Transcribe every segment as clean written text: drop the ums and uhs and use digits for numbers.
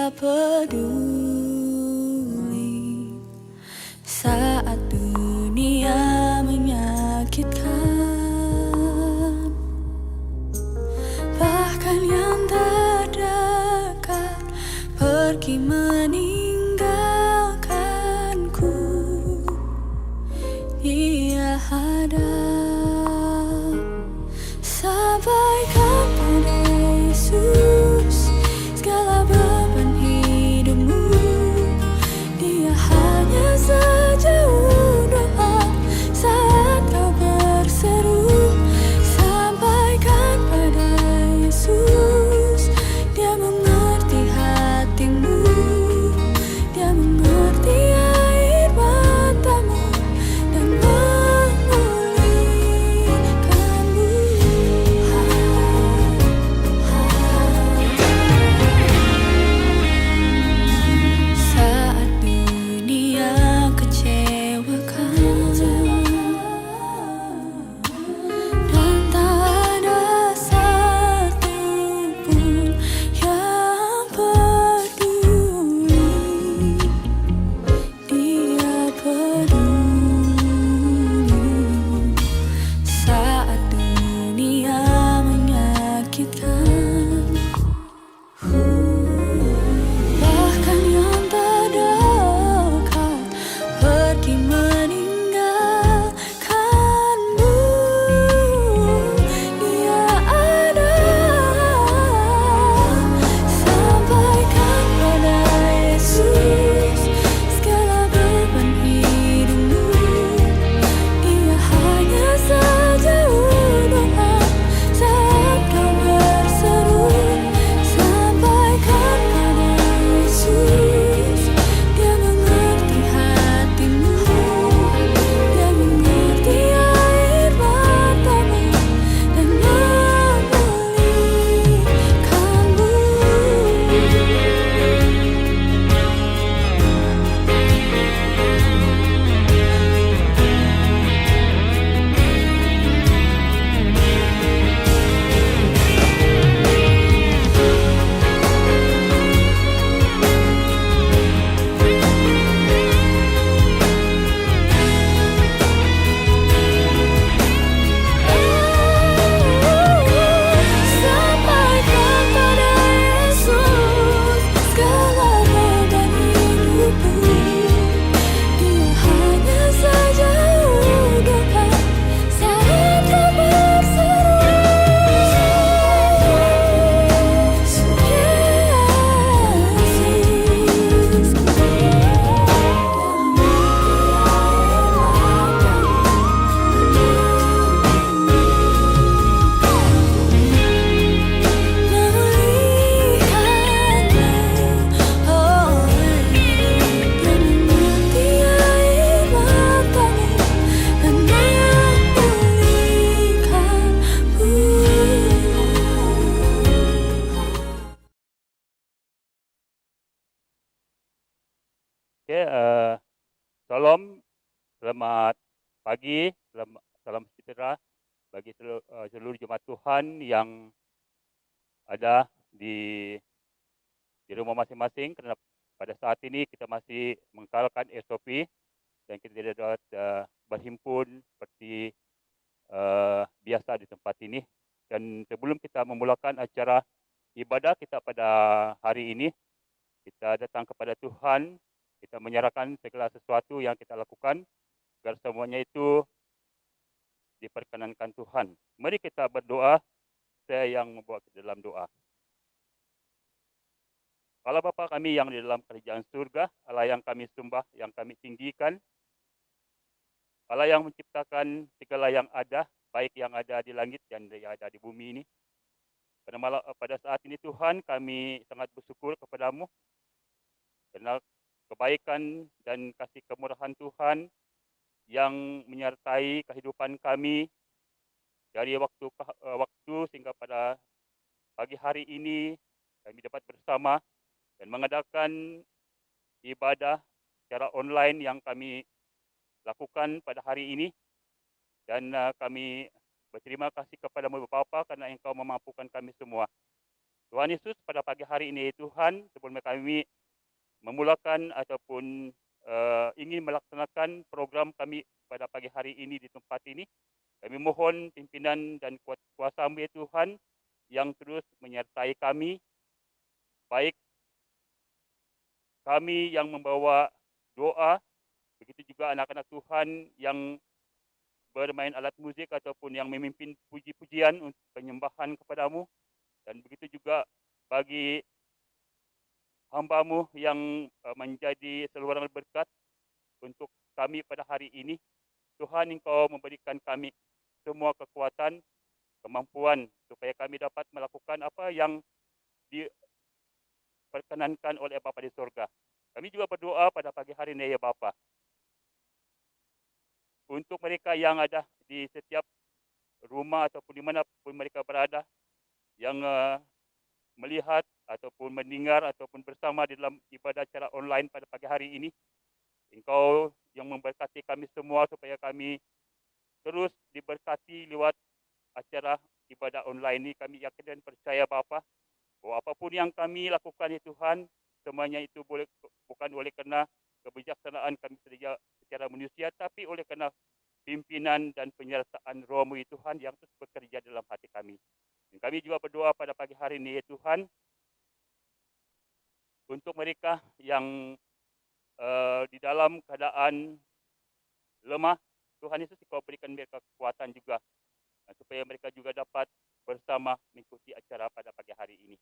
Dia peduli saat dunia menyakitkan, bahkan yang terdekat pergi meninggalkanku. Dia ada. Sampaikan pada Yesus segala beban hidupmu. Dia hanya sejauh doa saat kau berseru. Sampaikan pada Yesus, Dia mengerti hatimu. Dia mengerti air matamu dan memulihkanmu. Saat dunia kecewakan dan tak ada satupun yang peduli, Dia peduli saat dunia menyakitkan. Bahkan yang terdekat pergi meninggalkanmu. Dia ada. Sampaikan pada Yesus segala beban hidupmu. Dia hanya sejauh doa saat kau berseru. Sampaikan pada Yesus, Dia mengerti hatimu. Dia mengerti air matamu dan memulihkanmu. Sampaikan pada Yesus segala beban hidupmu. Dia hanya sejauh doa saat kau berseru. Yesus, Oke, Shalom, selamat pagi, salam sejahtera bagi seluruh jemaat Tuhan yang ada di rumah masing-masing, karena pada saat ini kita masih mengkalkan SOP dan kita tidak dapat berhimpun seperti biasa di tempat ini. Dan sebelum kita memulakan acara ibadah kita pada hari ini, kita datang kepada Tuhan, kita menyerahkan segala sesuatu yang kita lakukan agar semuanya itu diperkenankan Tuhan. Mari kita berdoa, saya yang membawa ke dalam doa. Allah Bapa kami yang di dalam kerajaan surga, Allah yang kami sembah, yang kami tinggikan, Allah yang menciptakan segala yang ada, baik yang ada di langit dan yang ada di bumi ini. Pada saat ini Tuhan, kami sangat bersyukur kepadamu karena kebaikan dan kasih kemurahan Tuhan yang menyertai kehidupan kami dari waktu ke waktu sehingga pada pagi hari ini kami dapat bersama dan mengadakan ibadah secara online yang kami lakukan pada hari ini. Dan kami berterima kasih kepada-Mu Bapa karena Engkau memampukan kami semua. Tuhan Yesus, pada pagi hari ini Tuhan, sebelum kami memulakan ataupun ingin melaksanakan program kami pada pagi hari ini di tempat ini, kami mohon pimpinan dan kuasa-Mu ya Tuhan yang terus menyertai kami, baik kami yang membawa doa, begitu juga anak-anak Tuhan yang bermain alat muzik ataupun yang memimpin puji-pujian untuk penyembahan kepada-Mu, dan begitu juga bagi hamba-Mu yang menjadi seluruh berkat untuk kami pada hari ini. Tuhan, Engkau memberikan kami semua kekuatan, kemampuan supaya kami dapat melakukan apa yang diperkenankan oleh Bapa di surga. Kami juga berdoa pada pagi hari ini ya Bapa, untuk mereka yang ada di setiap rumah ataupun dimanapun mereka berada, yang melihat ataupun mendengar ataupun bersama di dalam ibadah secara online pada pagi hari ini. Engkau yang memberkati kami semua supaya kami terus diberkati lewat acara ibadah online ini. Kami yakin dan percaya Bapa, bahwa apapun yang kami lakukan ya Tuhan, semuanya itu bukan oleh kerana kebijaksanaan kami secara manusia, tapi oleh kerana pimpinan dan penyertaan Roh-Mu ya Tuhan yang terus bekerja dalam hati kami. Dan kami juga berdoa pada pagi hari ini ya Tuhan, untuk mereka yang di dalam keadaan lemah, Tuhan Yesus, Engkau berikan mereka kekuatan juga, supaya mereka juga dapat bersama mengikuti acara pada pagi hari ini.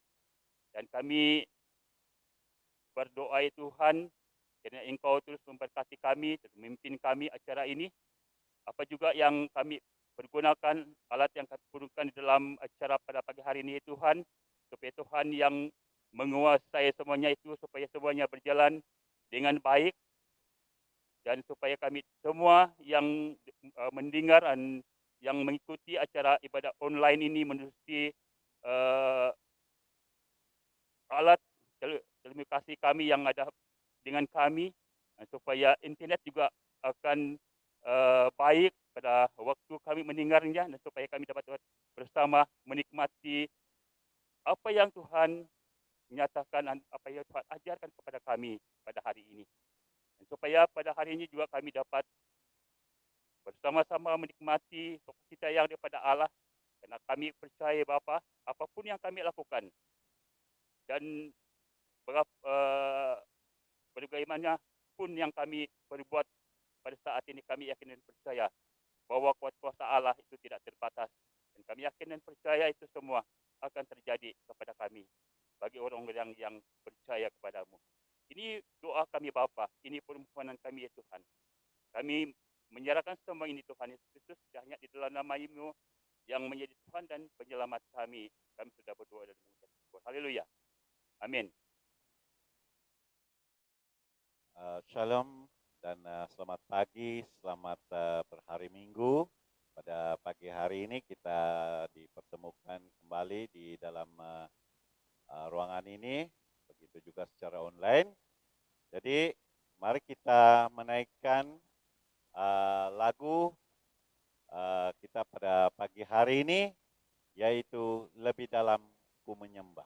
Dan kami berdoa ya Tuhan, kiranya Engkau terus memberkati kami, terus memimpin kami acara ini. Apa juga yang kami pergunakan, alat yang kami perlukan di dalam acara pada pagi hari ini ya Tuhan, supaya Tuhan yang menguasai semuanya itu, supaya semuanya berjalan dengan baik, dan supaya kami semua yang mendengar dan yang mengikuti acara ibadah online ini menerusi alat telekomunikasi kami yang ada dengan kami, supaya internet juga akan baik pada waktu kami mendengarnya, dan supaya kami dapat bersama menikmati apa yang Tuhan menyatakan dan apa yang Tuhan ajarkan kepada kami pada hari ini. Dan supaya pada hari ini juga kami dapat bersama-sama menikmati sukacita yang daripada Allah, karena kami percaya Bapa, apapun yang kami lakukan dan bagaimana pun yang kami perbuat pada saat ini, kami yakin dan percaya bahwa kuasa Allah itu tidak terbatas, dan kami yakin dan percaya itu semua akan terjadi kepada kami bagi orang-orang yang percaya kepadamu. Ini doa kami Bapa, ini permohonan kami ya Tuhan. Kami menyerahkan semua ini Tuhan Yesus Kristus, hanya di dalam nama-Mu yang menjadi Tuhan dan penyelamat kami. Kami sudah berdoa dan mengucap syukur. Haleluya. Amin. Shalom dan selamat pagi, selamat berhari Minggu. Pada pagi hari ini kita dipertemukan kembali di dalam ruangan ini, begitu juga secara online. Jadi mari kita menaikkan lagu kita pada pagi hari ini, yaitu Lebih Dalam Ku Menyembah.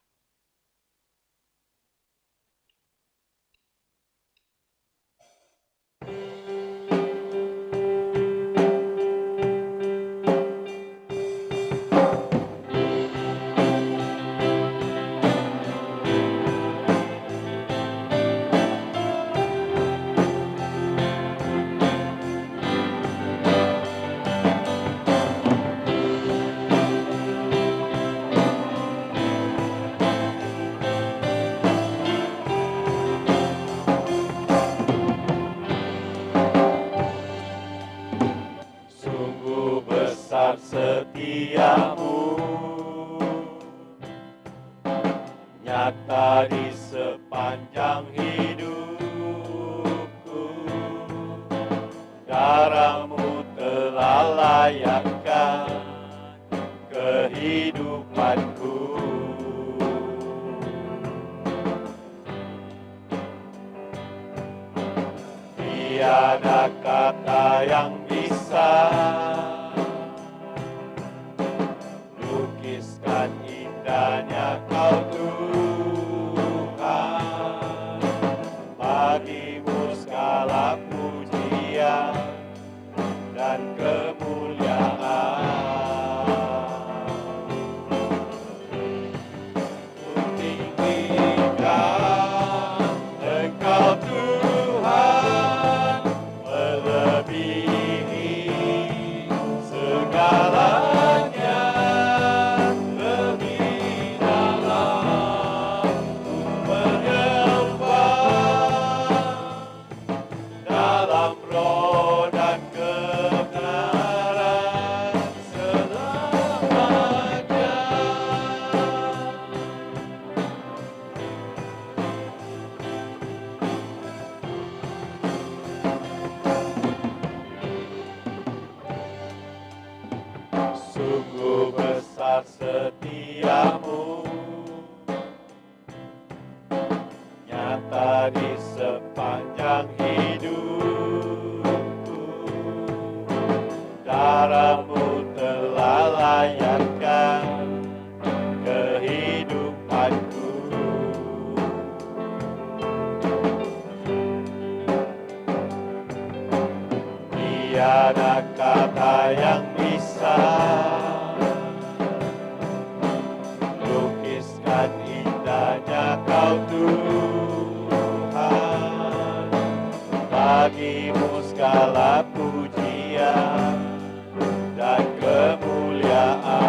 Setiamu nyata di sepanjang hidupku, darah-Mu telah layakkan kehidupanku. Tiada kata yang bisa lukiskan indahnya Kau di sepanjang hidupku. Darahmu telah layakkan kehidupanku. Tiada kata yang bisa lukiskan indahnya Kau Tuhan. Bagimu segala pujian dan kemuliaan.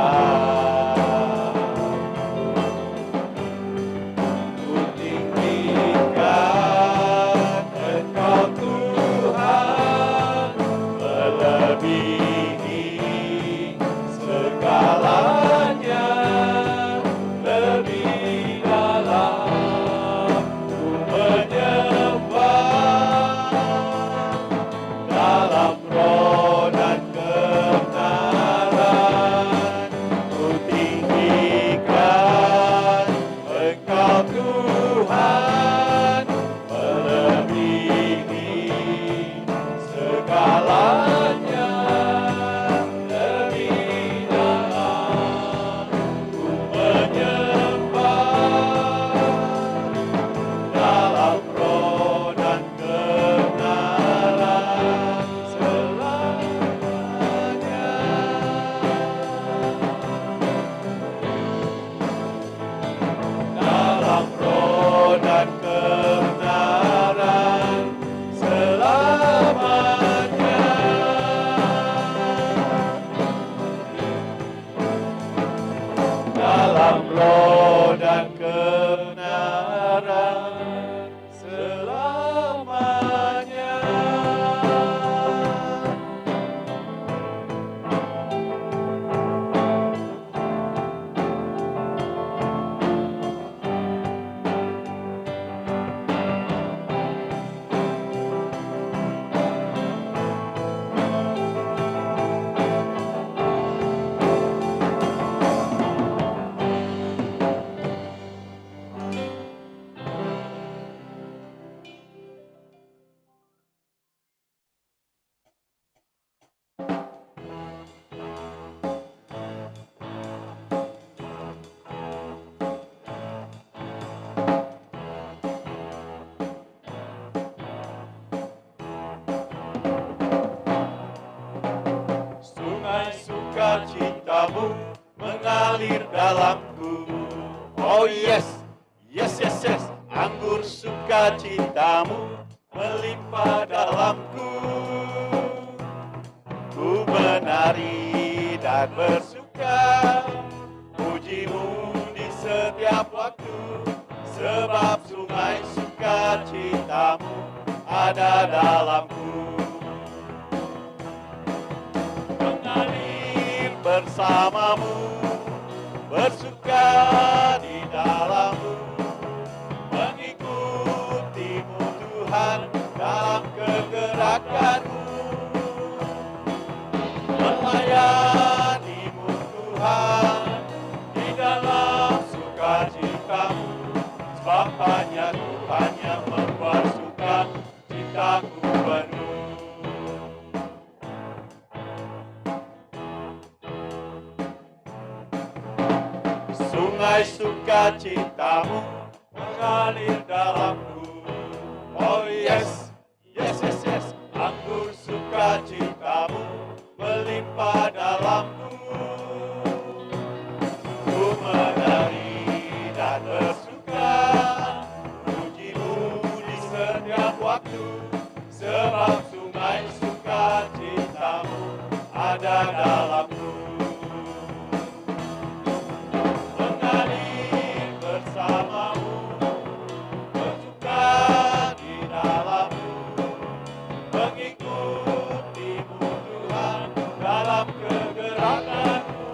Ku tinggikan Engkau Tuhan, melebihi segalanya, lebih dalam ku menyembah, dalam roh dan kebenaran. Ku tinggikan Engkau Tuhan, melebihi segalanya, lebih dalam ku menyembah, dalam roh dan kebenaran selamanya. Dalam roh dan kebenaran selamanya. Dalam roh dan kebenaran selamanya. Sungai sukacitamu mengalir dalamku. Oh yes, yes, yes, yes. Anggur sukacitamu melimpah dalamku. Ku menari dan bersuka, pujimu di setiap waktu. Sebab sungai sukacitamu ada dalamku. Mengalir bersamamu, bersuka di dalammu, mengikutimu Tuhan dalam kegerakanmu, melayanimu Tuhan di dalam sukacitamu. Sebab hanya Tuhan yang membuat sukacitaku penuh. Sungai sukacitamu mengalir dalamku. Oh yes, yes, yes, yes. Anggur sukacitamu melimpah dalamku. Ku menari dan bersuka, pujimu di setiap waktu. Sebab sungai sukacitamu ada dalamku. Mengalir bersamamu, bersuka di dalammu, mengikutimu Tuhan dalam kegerakanmu,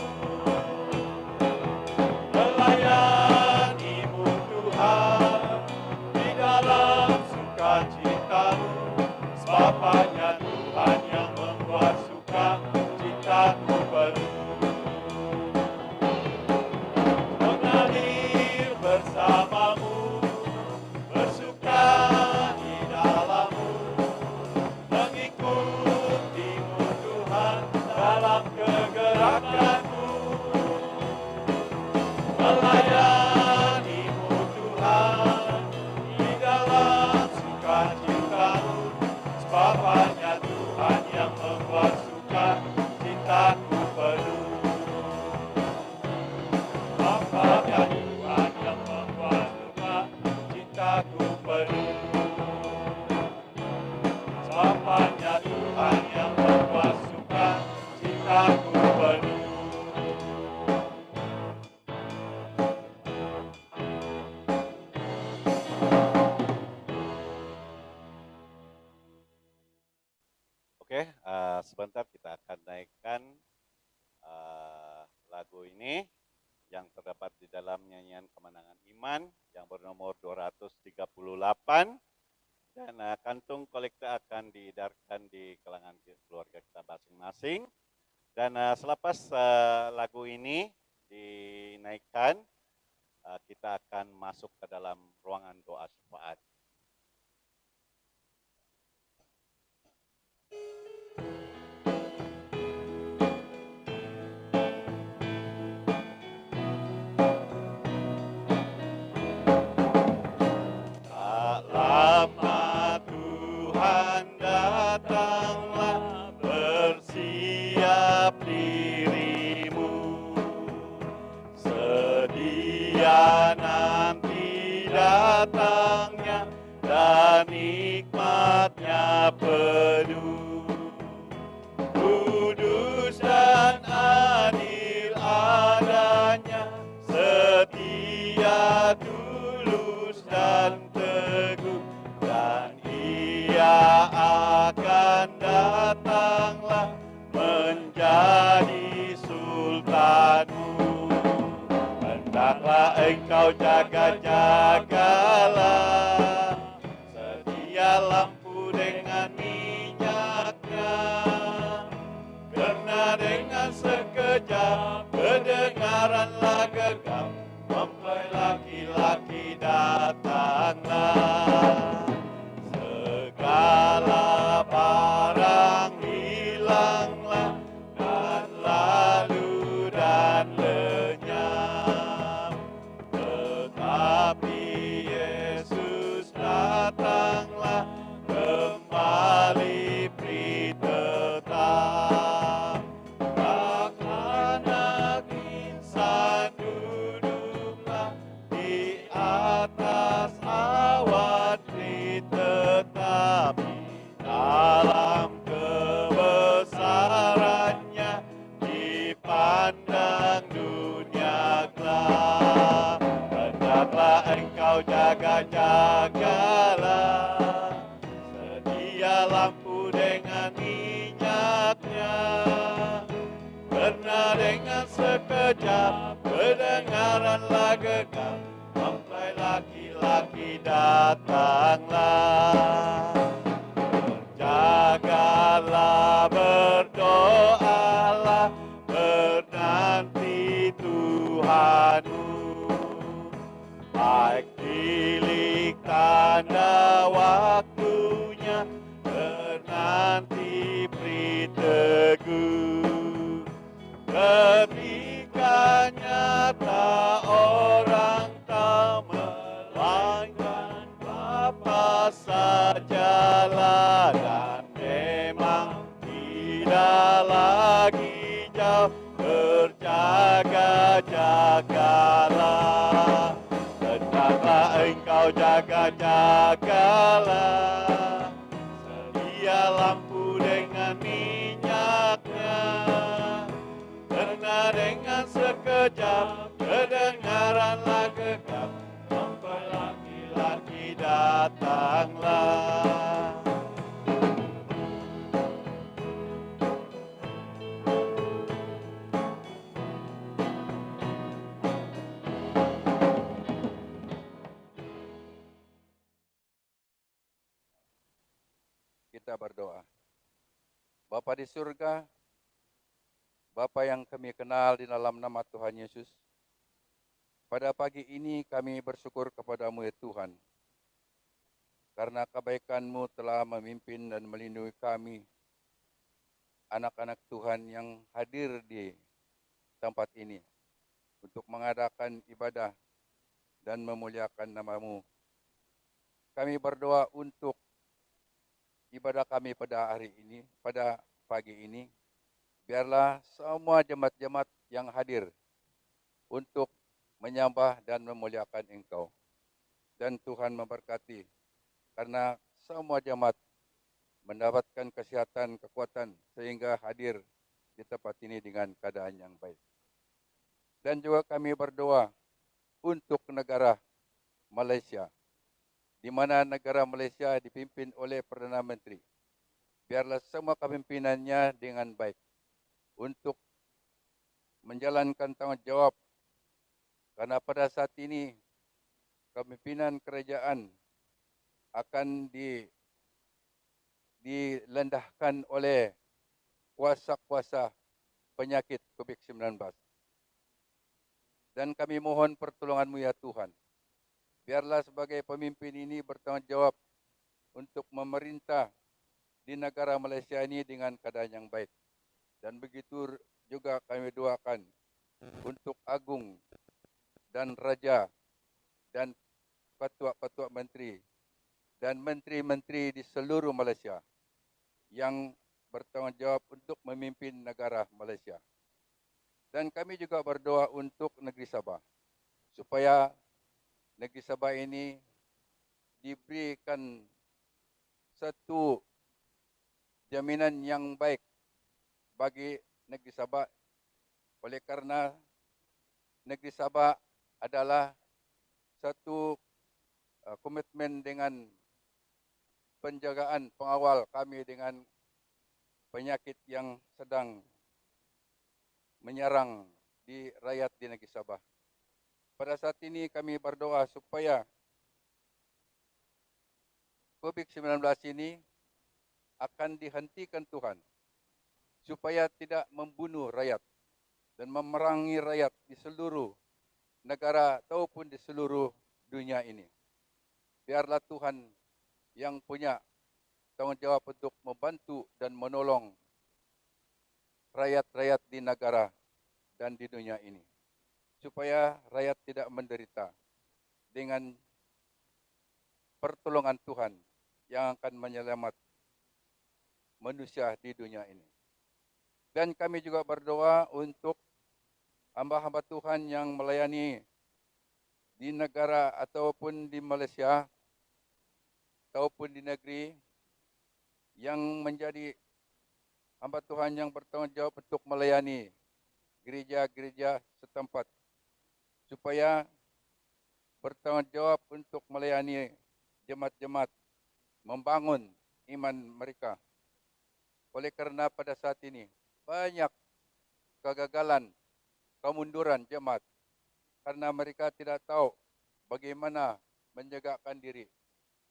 melayanimu pengiriman yang bernomor 238 dan kantung kolektor akan diedarkan di kalangan keluarga kita masing-masing. Dan selepas lagu ini dinaikkan, kita akan masuk ke dalam ruangan doa syafaat. Tak lama Tuhan datanglah, bersiap dirimu, sedia nanti datangnya dan nikmatnya penuh. Kudus dan adil adanya, setia, tulus dan teguh, dan Ia akan datanglah menjadi sultanmu. Hendaklah engkau jaga-jagalah, sedia lampu dengan minyaknya, karena dengan sekejap kedengaranlah gegap, mempelai laki-laki datanglah. Segala barang hilanglah dan lalu dan lenyap, tetapi Yesus datanglah kembali beri tetap. Tak anak insan duduklah di atas awan beri, tetapi dalam kebesarannya dipandang dunia gelap. Hendaklah engkau jaga-jagalah, sedia lampu dengan minyaknya, karena dengan sekejap kedengaranlah gegap, mempelai laki-laki datanglah. Berjagalah, berdoalah, menanti Tuhanmu, baik tilik tanda waktunya, menanti beri teguh. Ketika nyata orang tak melainkan Bapa sajalah, dan memang tidak lagi jauh, berjaga-jagalah. Hendaklah engkau jaga-jagalah, sedia lampu dengan minyaknya, karena dengan sekejap kedengaranlah gegap, mempelai laki-laki datanglah. Kita berdoa. Bapa di surga, Bapa yang kami kenal di dalam nama Tuhan Yesus, pada pagi ini kami bersyukur kepadamu ya Tuhan, karena kebaikan-Mu telah memimpin dan melindungi kami, anak-anak Tuhan yang hadir di tempat ini, untuk mengadakan ibadah dan memuliakan nama-Mu. Kami berdoa untuk ibadah kami pada hari ini, pada pagi ini, biarlah semua jemaat-jemaat yang hadir untuk menyembah dan memuliakan Engkau. Dan Tuhan memberkati, karena semua jemaat mendapatkan kesehatan, kekuatan, sehingga hadir di tempat ini dengan keadaan yang baik. Dan juga kami berdoa untuk negara Malaysia, di mana negara Malaysia dipimpin oleh Perdana Menteri. Biarlah semua kepimpinannya dengan baik untuk menjalankan tanggungjawab, karena pada saat ini kepemimpinan kerajaan akan dilendahkan oleh kuasa-kuasa penyakit COVID-19. Dan kami mohon pertolongan-Mu ya Tuhan. Biarlah sebagai pemimpin ini bertanggungjawab untuk memerintah di negara Malaysia ini dengan keadaan yang baik. Dan begitu juga kami doakan untuk Agung dan Raja dan ketua-ketua menteri dan menteri-menteri di seluruh Malaysia yang bertanggungjawab untuk memimpin negara Malaysia. Dan kami juga berdoa untuk negeri Sabah, supaya negeri Sabah ini diberikan satu jaminan yang baik bagi negeri Sabah, oleh karena negeri Sabah adalah satu komitmen dengan penjagaan pengawal kami dengan penyakit yang sedang menyerang di rakyat di negeri Sabah. Pada saat ini kami berdoa supaya COVID-19 ini akan dihentikan Tuhan, supaya tidak membunuh rakyat dan memerangi rakyat di seluruh negara ataupun di seluruh dunia ini. Biarlah Tuhan yang punya tanggungjawab untuk membantu dan menolong rakyat-rakyat di negara dan di dunia ini, supaya rakyat tidak menderita dengan pertolongan Tuhan yang akan menyelamat manusia di dunia ini. Dan kami juga berdoa untuk hamba-hamba Tuhan yang melayani di negara ataupun di Malaysia ataupun di negeri yang menjadi hamba Tuhan yang bertanggung jawab untuk melayani gereja-gereja setempat, supaya bertanggung jawab untuk melayani jemaat-jemaat, membangun iman mereka. Oleh kerana pada saat ini banyak kegagalan, kemunduran jemaat karena mereka tidak tahu bagaimana menjagakan diri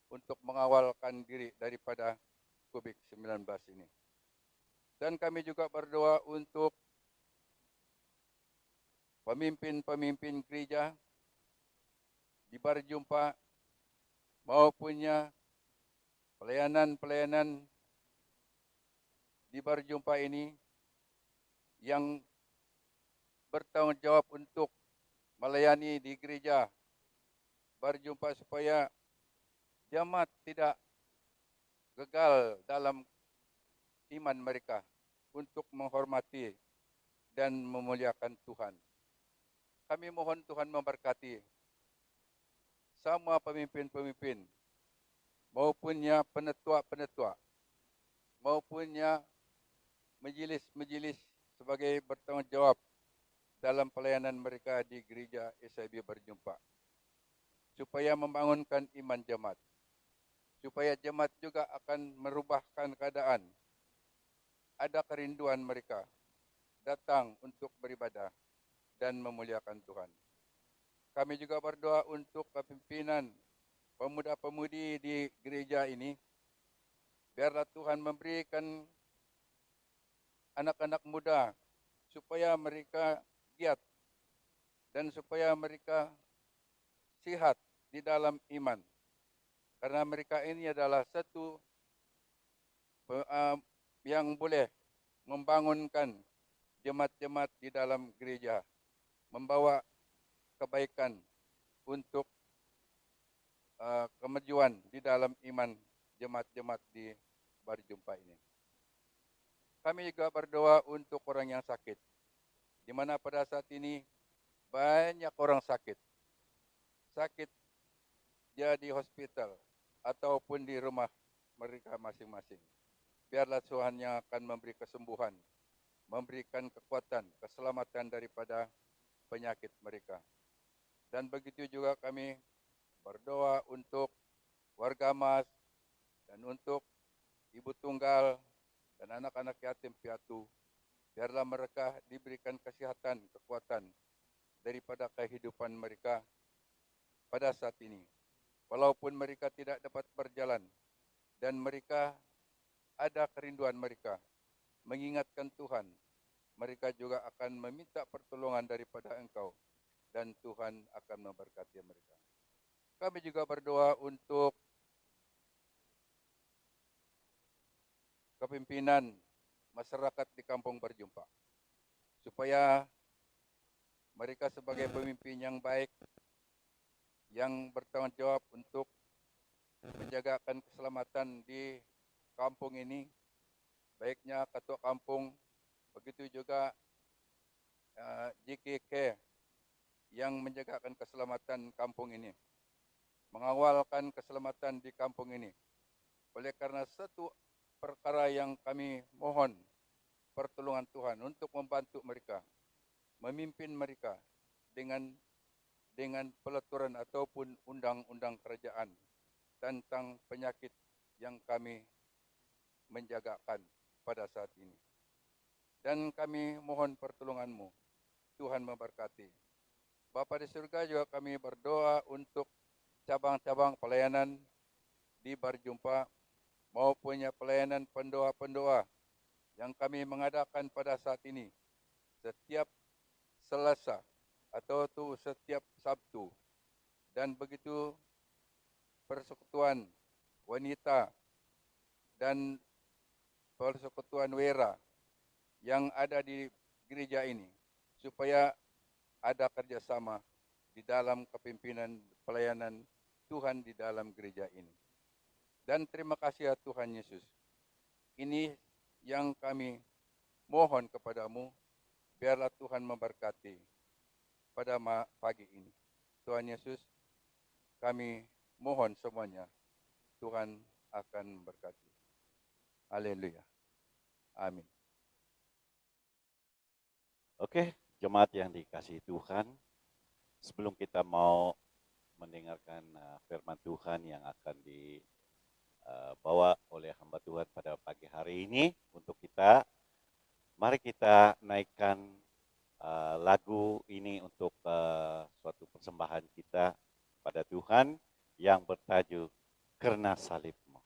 untuk mengawalkan diri daripada COVID-19 ini. Dan kami juga berdoa untuk pemimpin-pemimpin gereja di Berjumpa maupunnya pelayanan-pelayanan di Berjumpa ini yang bertanggung jawab untuk melayani di gereja Berjumpa, supaya jemaat tidak gagal dalam iman mereka untuk menghormati dan memuliakan Tuhan. Kami mohon Tuhan memberkati semua pemimpin-pemimpin, maupunnya penetua-penetua, maupunnya majelis-majelis sebagai bertanggung jawab dalam pelayanan mereka di gereja SIB Berjumpa, supaya membangunkan iman jemaat, supaya jemaat juga akan merubahkan keadaan. Ada kerinduan mereka datang untuk beribadah dan memuliakan Tuhan. Kami juga berdoa untuk kepimpinan pemuda-pemudi di gereja ini. Biarlah Tuhan memberikan anak-anak muda supaya mereka giat dan supaya mereka sihat di dalam iman. Karena mereka ini adalah satu yang boleh membangunkan jemaat-jemaat di dalam gereja, membawa kebaikan untuk kemajuan di dalam iman jemaat-jemaat di Berjumpa ini. Kami juga berdoa untuk orang yang sakit, di mana pada saat ini banyak orang sakit dia di hospital ataupun di rumah mereka masing-masing. Biarlah Tuhan yang akan memberi kesembuhan, memberikan kekuatan, keselamatan daripada penyakit mereka. Dan begitu juga kami berdoa untuk warga Mas dan untuk ibu tunggal dan anak-anak yatim piatu. Biarlah mereka diberikan kesehatan, kekuatan daripada kehidupan mereka pada saat ini. Walaupun mereka tidak dapat berjalan dan mereka ada kerinduan mereka mengingatkan Tuhan, mereka juga akan meminta pertolongan daripada Engkau dan Tuhan akan memberkati mereka. Kami juga berdoa untuk kepimpinan masyarakat di Kampung Berjumpa, supaya mereka sebagai pemimpin yang baik, yang bertanggung jawab untuk menjagakan keselamatan di kampung ini, baiknya ketua kampung, begitu juga JKK yang menjagakan keselamatan kampung ini, mengawalkan keselamatan di kampung ini. Oleh karena satu perkara yang kami mohon pertolongan Tuhan untuk membantu mereka, memimpin mereka dengan pelaturan ataupun undang-undang kerajaan tentang penyakit yang kami menjagakan pada saat ini. Dan kami mohon pertolongan-Mu, Tuhan memberkati. Bapa di surga, juga kami berdoa untuk cabang-cabang pelayanan di Berjumpa maupun pelayanan pendoa-pendoa yang kami mengadakan pada saat ini setiap Selasa atau setiap Sabtu, dan begitu persekutuan wanita dan persekutuan wera yang ada di gereja ini, supaya ada kerjasama di dalam kepimpinan pelayanan Tuhan di dalam gereja ini. Dan terima kasih ya Tuhan Yesus. Ini yang kami mohon kepadamu, biarlah Tuhan memberkati pada pagi ini. Tuhan Yesus, kami mohon semuanya, Tuhan akan memberkati. Haleluya. Amin. Oke, jemaat yang dikasihi Tuhan, sebelum kita mau mendengarkan firman Tuhan yang akan dibawa oleh hamba Tuhan pada pagi hari ini untuk kita, mari kita naikkan lagu ini untuk suatu persembahan kita pada Tuhan yang bertajuk Karena Salib-Mu.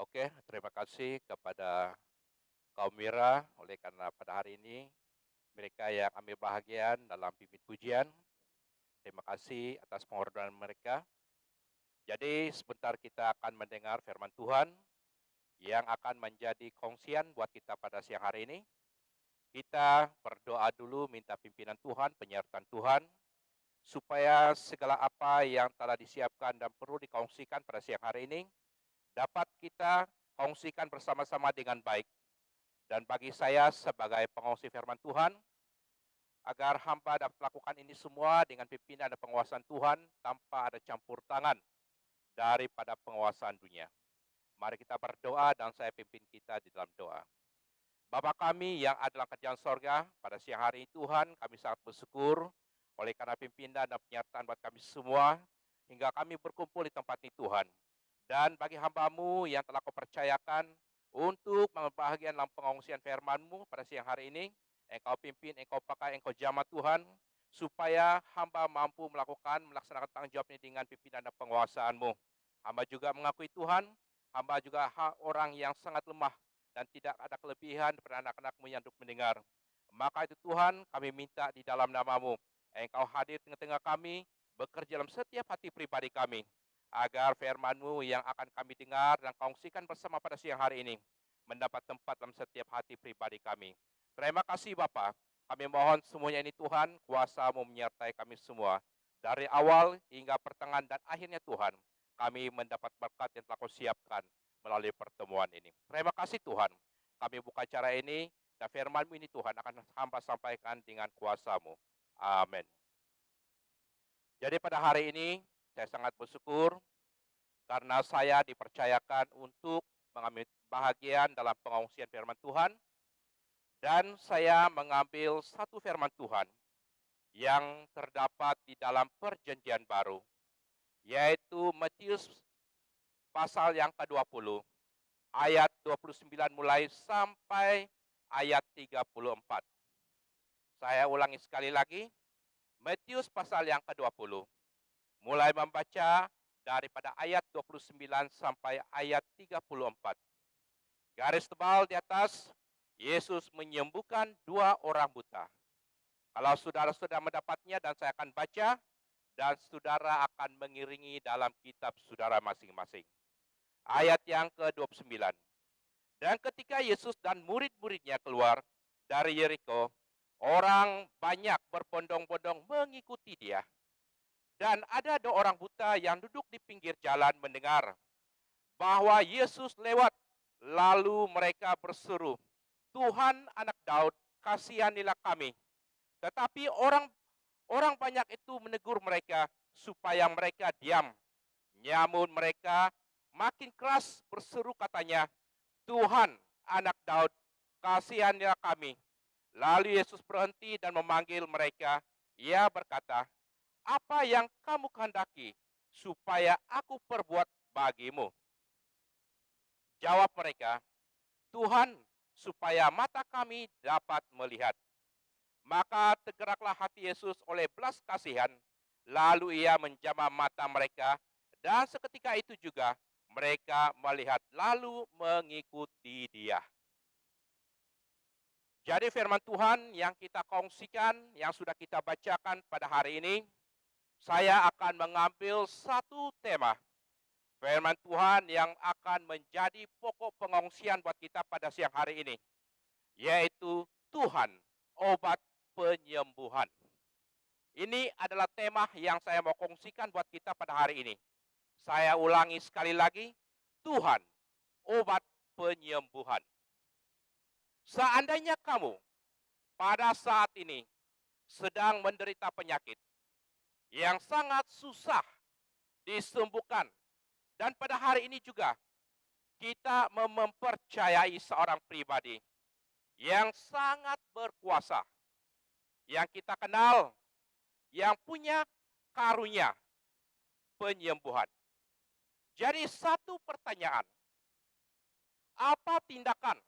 Oke, terima kasih kepada kaum Mira oleh karena pada hari ini mereka yang ambil bahagian dalam pimpin pujian. Terima kasih atas pengorbanan mereka. Jadi sebentar kita akan mendengar firman Tuhan yang akan menjadi kongsian buat kita pada siang hari ini. Kita berdoa dulu minta pimpinan Tuhan, penyertaan Tuhan, supaya segala apa yang telah disiapkan dan perlu dikongsikan pada siang hari ini dapat kita kongsikan bersama-sama dengan baik. Dan bagi saya sebagai pengongsi firman Tuhan, agar hamba dapat melakukan ini semua dengan pimpinan dan penguasaan Tuhan tanpa ada campur tangan daripada penguasaan dunia. Mari kita berdoa dan saya pimpin kita di dalam doa. Bapa kami yang ada dalam kerajaan sorga, pada siang hari ini Tuhan, kami sangat bersyukur oleh karena pimpinan dan penyertaan buat kami semua, hingga kami berkumpul di tempat ini Tuhan. Dan bagi hamba-Mu yang telah Kau percayakan untuk membahagian dalam pengongsian firman-Mu pada siang hari ini, Engkau pimpin, Engkau pakai, Engkau jamah Tuhan, supaya hamba mampu melaksanakan tanggung jawab ini dengan pimpinan dan penguasaan-Mu. Hamba juga mengakui Tuhan, hamba juga orang yang sangat lemah dan tidak ada kelebihan daripada anak-anak-Mu yang untuk mendengar. Maka itu Tuhan, kami minta di dalam nama-Mu, Engkau hadir tengah-tengah kami, bekerja dalam setiap hati pribadi kami, agar firman-Mu yang akan kami dengar dan kongsikan bersama pada siang hari ini, mendapat tempat dalam setiap hati pribadi kami. Terima kasih Bapa. Kami mohon semuanya ini Tuhan, kuasa-Mu menyertai kami semua. Dari awal hingga pertengahan dan akhirnya Tuhan, kami mendapat berkat yang telah Kau siapkan melalui pertemuan ini. Terima kasih Tuhan. Kami buka acara ini dan firman-Mu ini Tuhan akan hamba sampaikan dengan kuasa-Mu. Amin. Jadi pada hari ini saya sangat bersyukur karena saya dipercayakan untuk mengambil bahagian dalam pengongsian firman Tuhan. Dan saya mengambil satu firman Tuhan yang terdapat di dalam perjanjian baru, yaitu Matius pasal yang ke-20, ayat 29 mulai sampai ayat 34. Saya ulangi sekali lagi, Matius pasal yang ke-20, mulai membaca daripada ayat 29 sampai ayat 34. Garis tebal di atas, Yesus menyembuhkan 2 orang buta. Kalau saudara-saudara mendapatnya dan saya akan baca, dan saudara akan mengiringi dalam kitab saudara masing-masing. Ayat yang ke-29. Dan ketika Yesus dan murid-muridnya keluar dari Yeriko, orang banyak berbondong-bondong mengikuti dia. Dan ada 2 orang buta yang duduk di pinggir jalan mendengar bahwa Yesus lewat, lalu mereka berseru, Tuhan anak Daud, kasihanilah kami. Tetapi orang banyak itu menegur mereka supaya mereka diam. Namun mereka makin keras berseru katanya, Tuhan anak Daud, kasihanilah kami. Lalu Yesus berhenti dan memanggil mereka. Ia berkata, apa yang kamu kehendaki supaya aku perbuat bagimu? Jawab mereka, Tuhan, supaya mata kami dapat melihat. Maka tergeraklah hati Yesus oleh belas kasihan, lalu ia menjamah mata mereka, dan seketika itu juga mereka melihat lalu mengikuti dia. Jadi firman Tuhan yang kita kongsikan, yang sudah kita bacakan pada hari ini, saya akan mengambil satu tema. Firman Tuhan yang akan menjadi pokok pengongsian buat kita pada siang hari ini, yaitu Tuhan, obat penyembuhan. Ini adalah tema yang saya mau kongsikan buat kita pada hari ini. Saya ulangi sekali lagi, Tuhan, obat penyembuhan. Seandainya kamu pada saat ini sedang menderita penyakit yang sangat susah disembuhkan, dan pada hari ini juga kita mempercayai seorang pribadi yang sangat berkuasa, yang kita kenal, yang punya karunia penyembuhan. Jadi satu pertanyaan, apa tindakan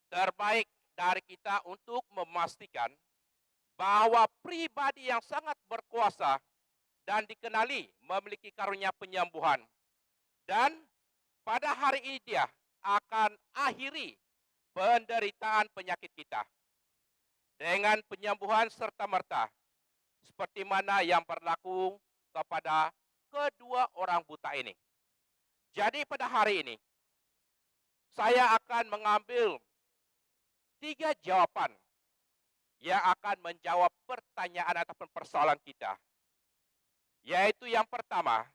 terbaik dari kita untuk memastikan bahwa pribadi yang sangat berkuasa dan dikenali memiliki karunia penyembuhan, dan pada hari ini dia akan akhiri penderitaan penyakit kita dengan penyembuhan serta-merta, seperti mana yang berlaku kepada kedua orang buta ini. Jadi pada hari ini, saya akan mengambil 3 jawaban yang akan menjawab pertanyaan ataupun persoalan kita. Yaitu yang pertama,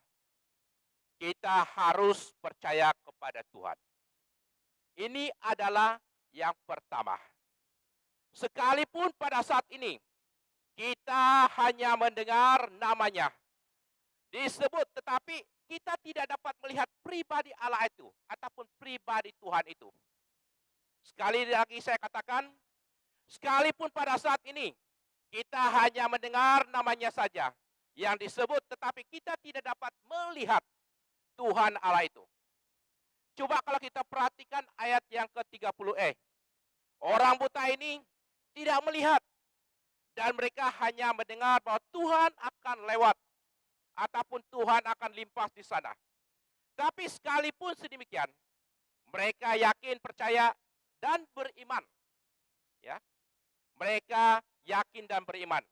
kita harus percaya kepada Tuhan. Ini adalah yang pertama. Sekalipun pada saat ini, kita hanya mendengar namanya disebut, tetapi kita tidak dapat melihat pribadi Allah itu ataupun pribadi Tuhan itu. Sekali lagi saya katakan, sekalipun pada saat ini kita hanya mendengar namanya saja yang disebut, tetapi kita tidak dapat melihat Tuhan Allah itu. Coba kalau kita perhatikan ayat yang ke-30e. Orang buta ini tidak melihat dan mereka hanya mendengar bahwa Tuhan akan lewat ataupun Tuhan akan limpas di sana. Tapi sekalipun sedemikian, mereka yakin, percaya dan beriman. Ya. Mereka yakin dan beriman.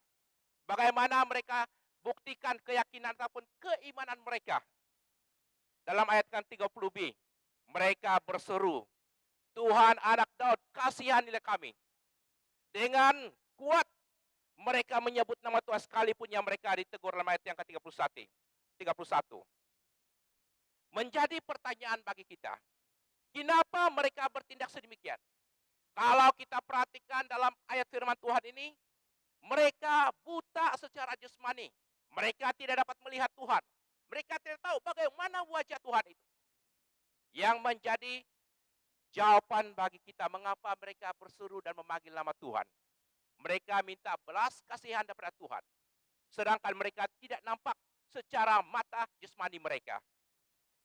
Bagaimana mereka buktikan keyakinan ataupun keimanan mereka? Dalam ayat ke-30b, mereka berseru, Tuhan anak Daud, kasihanilah kami. Dengan kuat mereka menyebut nama Tuhan sekalipun yang mereka ditegur dalam ayat yang ke-31. Menjadi pertanyaan bagi kita, kenapa mereka bertindak sedemikian? Kalau kita perhatikan dalam ayat firman Tuhan ini, mereka buta secara jasmani. Mereka tidak dapat melihat Tuhan. Mereka tidak tahu bagaimana wajah Tuhan itu. Yang menjadi jawaban bagi kita mengapa mereka berseru dan memanggil nama Tuhan. Mereka minta belas kasihan daripada Tuhan. Sedangkan mereka tidak nampak secara mata jasmani mereka.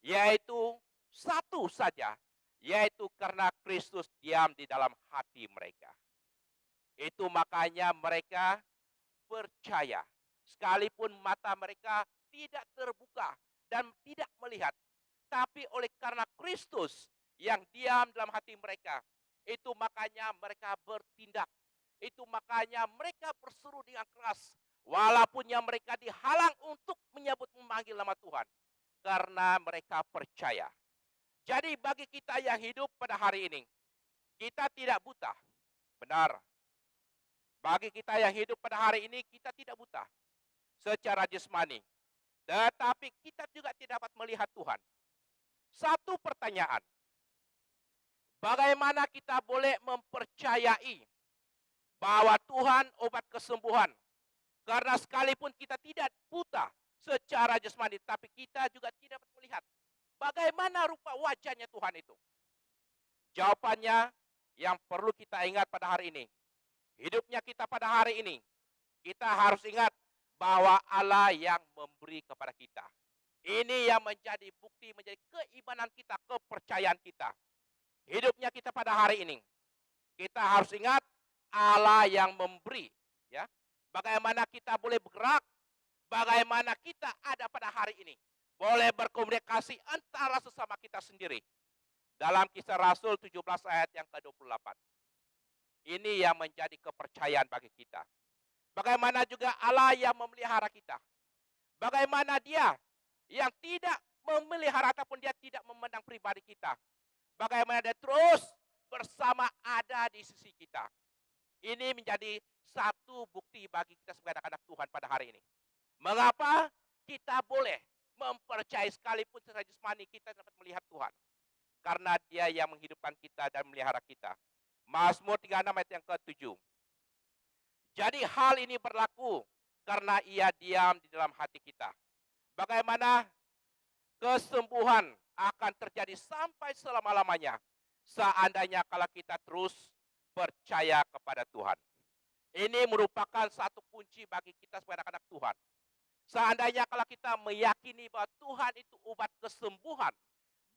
Yaitu satu saja. Yaitu karena Kristus diam di dalam hati mereka. Itu makanya mereka percaya. Sekalipun mata mereka tidak terbuka dan tidak melihat. Tapi oleh karena Kristus yang diam dalam hati mereka. Itu makanya mereka bertindak. Itu makanya mereka berseru dengan keras. Walaupun yang mereka dihalang untuk memanggil nama Tuhan. Karena mereka percaya. Jadi bagi kita yang hidup pada hari ini, kita tidak buta. Benar. Bagi kita yang hidup pada hari ini, kita tidak buta secara jasmani. Tetapi kita juga tidak dapat melihat Tuhan. Satu pertanyaan. Bagaimana kita boleh mempercayai bahwa Tuhan obat kesembuhan? Karena sekalipun kita tidak buta secara jasmani, tapi kita juga tidak dapat melihat bagaimana rupa wajahnya Tuhan itu. Jawabannya yang perlu kita ingat pada hari ini. Hidupnya kita pada hari ini. Kita harus ingat bahwa Allah yang memberi kepada kita. Ini yang menjadi bukti, menjadi keimanan kita, kepercayaan kita. Hidupnya kita pada hari ini. Kita harus ingat Allah yang memberi. Ya. Bagaimana kita boleh bergerak. Bagaimana kita ada pada hari ini. Boleh berkomunikasi antara sesama kita sendiri. Dalam Kisah Rasul 17 ayat yang ke-28. Ini yang menjadi kepercayaan bagi kita. Bagaimana juga Allah yang memelihara kita. Bagaimana dia yang tidak memelihara ataupun dia tidak memandang pribadi kita. Bagaimana dia terus bersama ada di sisi kita. Ini menjadi satu bukti bagi kita sebagai anak-anak Tuhan pada hari ini. Mengapa kita boleh mempercayai sekalipun secara jasmani kita dapat melihat Tuhan. Karena dia yang menghidupkan kita dan memelihara kita. Mazmur 36 ayat yang ke-7. Jadi hal ini berlaku karena ia diam di dalam hati kita. Bagaimana kesembuhan akan terjadi sampai selama-lamanya. Seandainya kalau kita terus percaya kepada Tuhan. Ini merupakan satu kunci bagi kita sebagai anak-anak Tuhan. Seandainya kalau kita meyakini bahwa Tuhan itu obat kesembuhan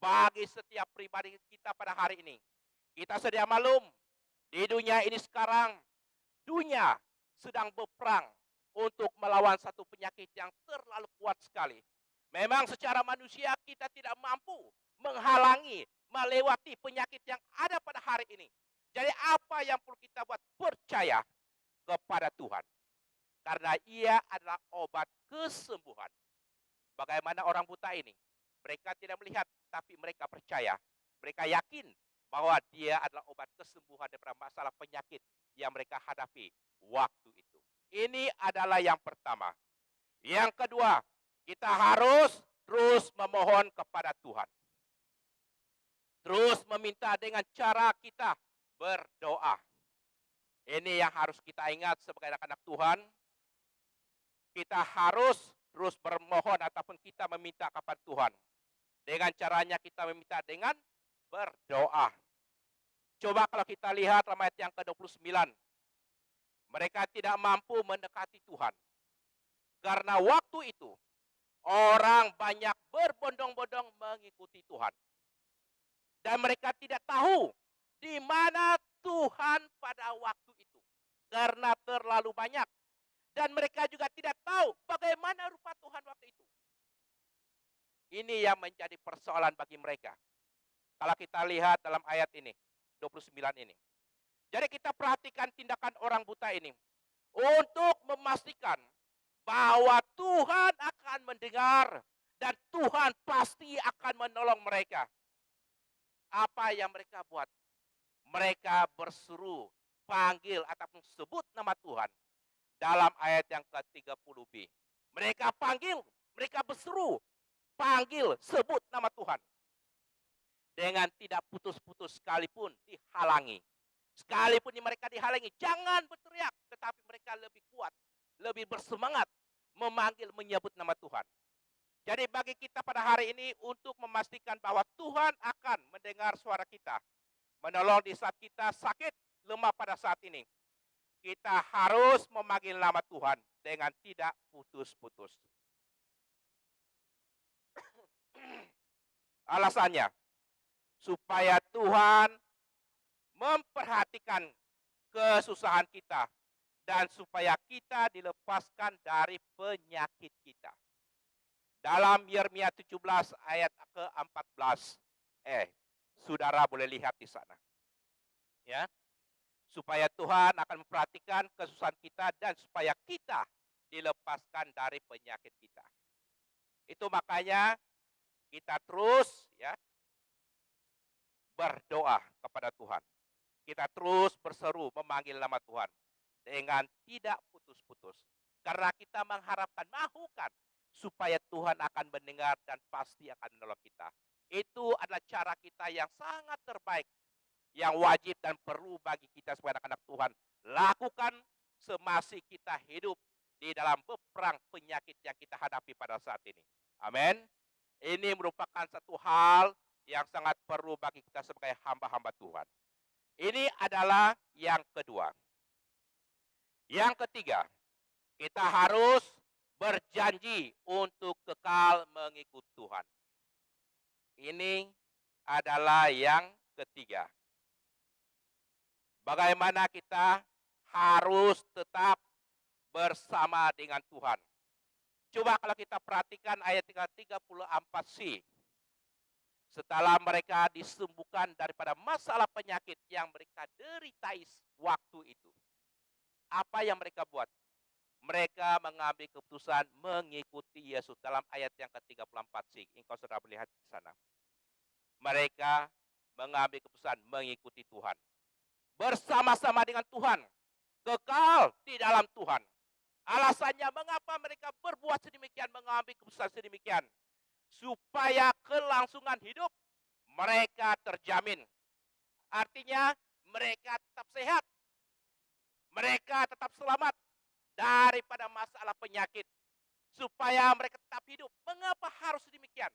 bagi setiap pribadi kita pada hari ini. Kita sedia maklum, di dunia ini sekarang, dunia sedang berperang untuk melawan satu penyakit yang terlalu kuat sekali. Memang secara manusia kita tidak mampu menghalangi, melewati penyakit yang ada pada hari ini. Jadi apa yang perlu kita buat? Percaya kepada Tuhan. Karena ia adalah obat kesembuhan. Bagaimana orang buta ini? Mereka tidak melihat, tapi mereka percaya. Mereka yakin bahwa dia adalah obat kesembuhan daripada masalah penyakit yang mereka hadapi waktu itu. Ini adalah yang pertama. Yang kedua, kita harus terus memohon kepada Tuhan. Terus meminta dengan cara kita berdoa. Ini yang harus kita ingat sebagai anak-anak Tuhan. Kita harus terus bermohon ataupun kita meminta kepada Tuhan. Dengan caranya kita meminta dengan berdoa. Coba kalau kita lihat dalam ayat yang ke-29. Mereka tidak mampu mendekati Tuhan. Karena waktu itu orang banyak berbondong-bondong mengikuti Tuhan. Dan mereka tidak tahu di mana Tuhan pada waktu itu. Karena terlalu banyak. Dan mereka juga tidak tahu bagaimana rupa Tuhan waktu itu. Ini yang menjadi persoalan bagi mereka. Kalau kita lihat dalam ayat ini, 29 ini. Jadi kita perhatikan tindakan orang buta ini. Untuk memastikan bahwa Tuhan akan mendengar. Dan Tuhan pasti akan menolong mereka. Apa yang mereka buat? Mereka berseru, panggil ataupun sebut nama Tuhan. Dalam ayat yang ke-30b. Mereka panggil, mereka berseru, panggil, sebut nama Tuhan. Dengan tidak putus-putus sekalipun dihalangi. Sekalipun mereka dihalangi, jangan berteriak. Tetapi mereka lebih kuat, lebih bersemangat memanggil, menyebut nama Tuhan. Jadi bagi kita pada hari ini untuk memastikan bahwa Tuhan akan mendengar suara kita. Menolong di saat kita sakit, lemah pada saat ini. Kita harus memanggil nama Tuhan dengan tidak putus-putus. Alasannya, supaya Tuhan memperhatikan kesusahan kita. Dan supaya kita dilepaskan dari penyakit kita. Dalam Yeremia 17 ayat ke-14. Saudara boleh lihat di sana. Ya. Supaya Tuhan akan memperhatikan kesusahan kita dan supaya kita dilepaskan dari penyakit kita. Itu makanya kita terus ya berdoa kepada Tuhan. Kita terus berseru memanggil nama Tuhan dengan tidak putus-putus. Karena kita mengharapkan, mahukan supaya Tuhan akan mendengar dan pasti akan menolong kita. Itu adalah cara kita yang sangat terbaik, yang wajib dan perlu bagi kita sebagai anak-anak Tuhan lakukan semasih kita hidup di dalam peperang penyakit yang kita hadapi pada saat ini. Amin. Ini merupakan satu hal yang sangat perlu bagi kita sebagai hamba-hamba Tuhan. Ini adalah yang kedua. Yang ketiga, kita harus berjanji untuk kekal mengikut Tuhan. Ini adalah yang ketiga. Bagaimana kita harus tetap bersama dengan Tuhan. Coba kalau kita perhatikan ayat 34c. Setelah mereka disembuhkan daripada masalah penyakit yang mereka deritai waktu itu. Apa yang mereka buat? Mereka mengambil keputusan mengikuti Yesus dalam ayat yang ke-34c. Engkau sudah melihat di sana. Mereka mengambil keputusan mengikuti Tuhan. Bersama-sama dengan Tuhan. Kekal di dalam Tuhan. Alasannya mengapa mereka berbuat sedemikian, mengambil keputusan sedemikian. Supaya kelangsungan hidup mereka terjamin. Artinya mereka tetap sehat. Mereka tetap selamat daripada masalah penyakit. Supaya mereka tetap hidup. Mengapa harus demikian?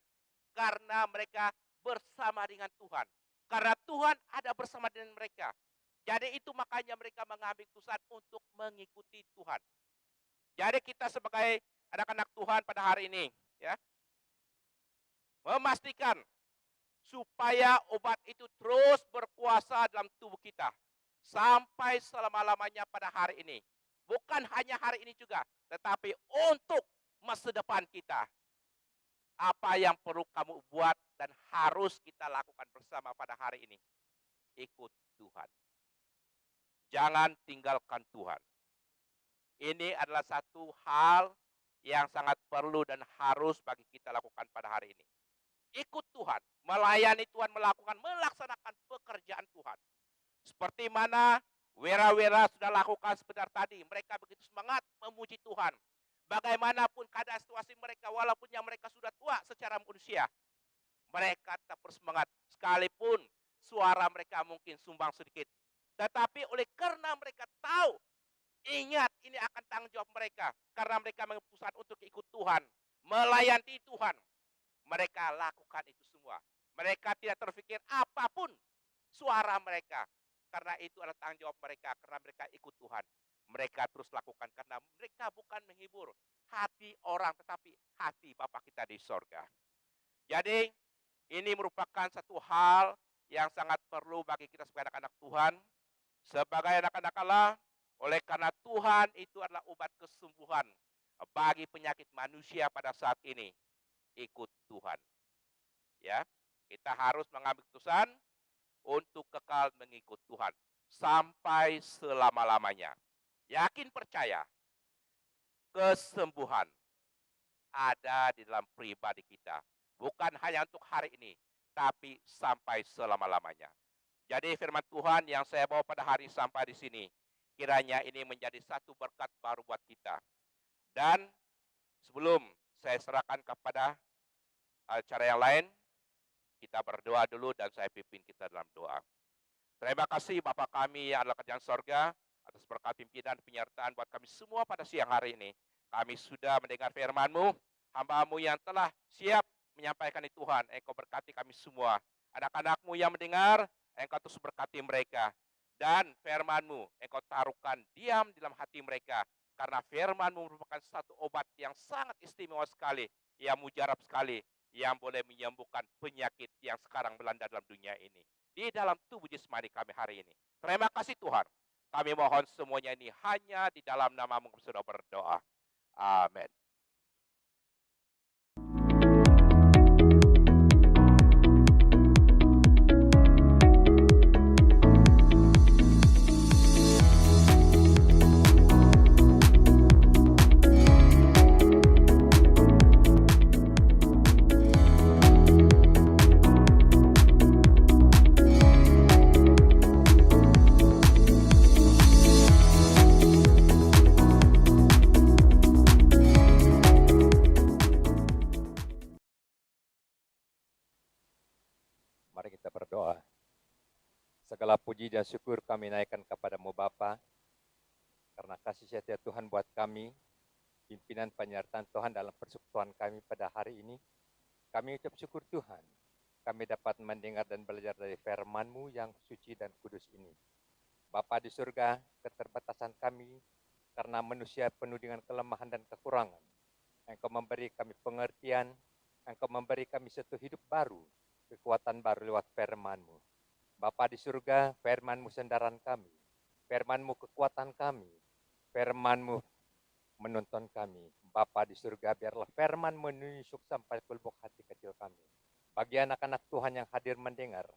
Karena mereka bersama dengan Tuhan. Karena Tuhan ada bersama dengan mereka. Jadi itu makanya mereka mengambil keputusan untuk mengikuti Tuhan. Jadi kita sebagai anak-anak Tuhan pada hari ini, ya, memastikan supaya obat itu terus berkuasa dalam tubuh kita sampai selama-lamanya pada hari ini. Bukan hanya hari ini juga, tetapi untuk masa depan kita. Apa yang perlu kamu buat dan harus kita lakukan bersama pada hari ini. Ikut Tuhan. Jangan tinggalkan Tuhan. Ini adalah satu hal yang sangat perlu dan harus bagi kita lakukan pada hari ini. Ikut Tuhan, melayani Tuhan, melaksanakan pekerjaan Tuhan. Seperti mana wira-wira sudah lakukan sebentar tadi, mereka begitu semangat memuji Tuhan. Bagaimanapun keadaan situasi mereka, walaupun yang mereka sudah tua secara manusia, mereka tetap bersemangat sekalipun suara mereka mungkin sumbang sedikit. Tetapi oleh karena mereka tahu, ingat ini akan tanggung jawab mereka, karena mereka memutuskan untuk ikut Tuhan, melayani Tuhan. Mereka lakukan itu semua. Mereka tidak terpikir apapun suara mereka, karena itu adalah tanggung jawab mereka, karena mereka ikut Tuhan. Mereka terus lakukan karena mereka bukan menghibur hati orang, tetapi hati Bapa kita di sorga. Jadi ini merupakan satu hal yang sangat perlu bagi kita sebagai anak-anak Tuhan. Sebagai anak-anak Allah, oleh karena Tuhan itu adalah obat kesembuhan bagi penyakit manusia pada saat ini. Ikut Tuhan. Ya, kita harus mengambil keputusan untuk kekal mengikut Tuhan sampai selama-lamanya. Yakin percaya, kesembuhan ada di dalam pribadi kita. Bukan hanya untuk hari ini, tapi sampai selama-lamanya. Jadi firman Tuhan yang saya bawa pada hari sampai di sini, kiranya ini menjadi satu berkat baru buat kita. Dan sebelum saya serahkan kepada acara yang lain, kita berdoa dulu dan saya pimpin kita dalam doa. Terima kasih Bapa kami yang adalah kerajaan sorga, atas berkat pimpinan penyertaan buat kami semua pada siang hari ini. Kami sudah mendengar firman-Mu, hamba-Mu yang telah siap menyampaikan di Tuhan. Engkau berkati kami semua. Anak-anak-Mu yang mendengar, Engkau terus berkati mereka. Dan firman-Mu Engkau taruhkan diam di dalam hati mereka. Karena firman-Mu merupakan satu obat yang sangat istimewa sekali, yang mujarab sekali, yang boleh menyembuhkan penyakit yang sekarang melanda dalam dunia ini. Di dalam tubuh jasmani kami hari ini. Terima kasih Tuhan. Kami mohon semuanya ini hanya di dalam nama-Mu kami sudah berdoa. Amin. Mari kita berdoa. Segala puji dan syukur kami naikkan kepada-Mu Bapa, karena kasih setia Tuhan buat kami, pimpinan penyertaan Tuhan dalam persekutuan kami pada hari ini. Kami ucap syukur Tuhan, kami dapat mendengar dan belajar dari firman-Mu yang suci dan kudus ini. Bapa di surga, keterbatasan kami karena manusia penuh dengan kelemahan dan kekurangan. Engkau memberi kami pengertian, Engkau memberi kami satu hidup baru, kekuatan baru lewat firman-Mu. Bapa di surga, firman-Mu sandaran kami, firman-Mu kekuatan kami, firman-Mu menuntun kami. Bapa di surga, biarlah firman menusuk sampai ke lubuk hati kecil kami. Bagi anak-anak Tuhan yang hadir mendengar,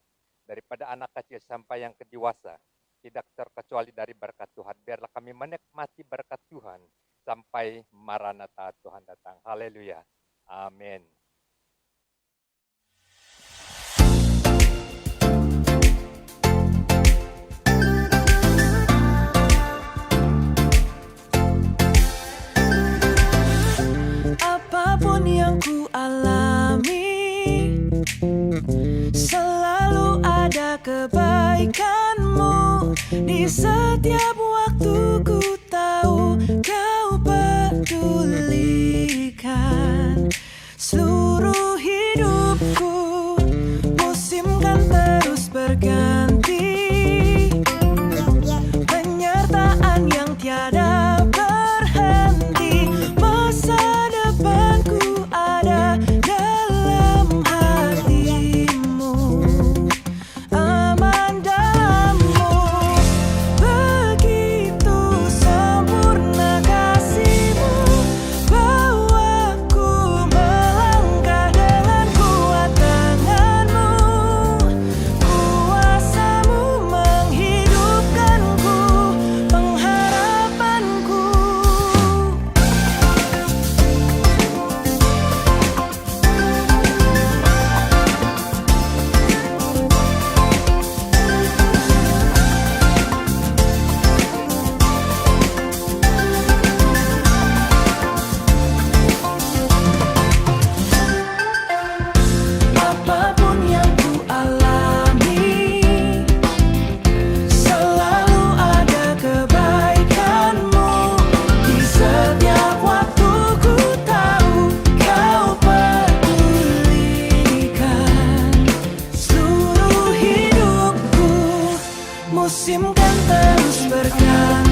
daripada anak kecil sampai yang kedewasa, tidak terkecuali dari berkat Tuhan. Biarlah kami menikmati berkat Tuhan sampai Maranatha Tuhan datang. Haleluya. Amin. Apapun yang ku alami, selalu ada kebaikan-Mu. Di setiap waktu ku tahu Kau pedulikan seluruh hidupku. Musim kan terus berganti, penyertaan yang tiada berhenti. Masa depanku ada dalam hati-Mu, aman dalam-Mu. Begitu sempurna kasih-Mu, bawaku melangkah dengan kuat tangan. musim kan terus berganti.